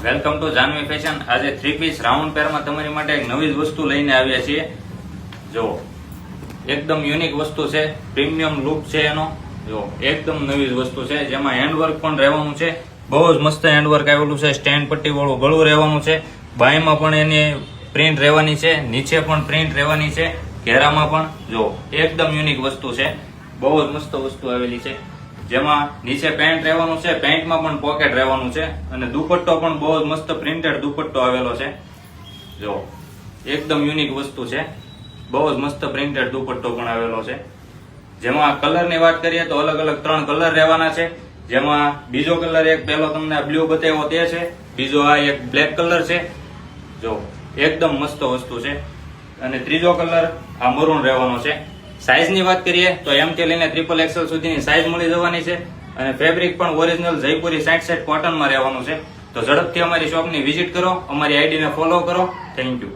Welcome to Janvi fashion. આજે 3 piece round પેરમાં તમારી માટે એક નવી જ વસ્તુ લઈને આવ્યા છીએ। જો એકદમ યુનિક વસ્તુ છે, પ્રીમિયમ લુક છે એનો। જો એકદમ નવી જ વસ્તુ છે, જેમાં હેન્ડવર્ક પણ રહેવાનું છે। બહુ જ મસ્ત હેન્ડવર્ક આવેલું છે, સ્ટેન્ડ પટ્ટી વાળું ગળું રહેવાનું છે। બાયમાં પણ એની પ્રિન્ટ રહેવાની છે, નીચે પણ પ્રિન્ટ રહેવાની છે, ઘેરામાં પણ। જો એકદમ યુનિક વસ્તુ છે, બહુ જ મસ્ત વસ્તુ આવેલી છે। જેમાં નીચે પેન્ટ રહેવાનું છે, પેન્ટમાં પણ પોકેટ રહેવાનું છે, અને દુપટ્ટો પણ બહુ જ મસ્ત પ્રિન્ટેડ દુપટ્ટો આવેલો છે। જો એકદમ યુનિક વસ્તુ છે, બહુ જ મસ્ત પ્રિન્ટેડ દુપટ્ટો પણ આવેલો છે। જેમાં કલરની વાત કરીએ તો અલગ અલગ 3 કલર રહેવાના છે। જેમાં બીજો કલર એક પહેલો તમને બ્લુ બતાવ્યો તે છે, બીજો આ એક બ્લેક કલર છે। જો એકદમ મસ્ત વસ્તુ છે, અને ત્રીજો કલર આ મરૂન રહેવાનો છે। સાઈઝની વાત કરીએ તો M થી લઈને XXL સુધીની સાઈઝ મળી જવાની છે, અને ફેબ્રિક પણ ઓરિજિનલ જયપુરી 60 કોટનમાં રહેવાનું છે। તો ઝડપથી અમારી શોપની વિઝિટ કરો, અમારી આઈડીને ફોલો કરો। Thank you.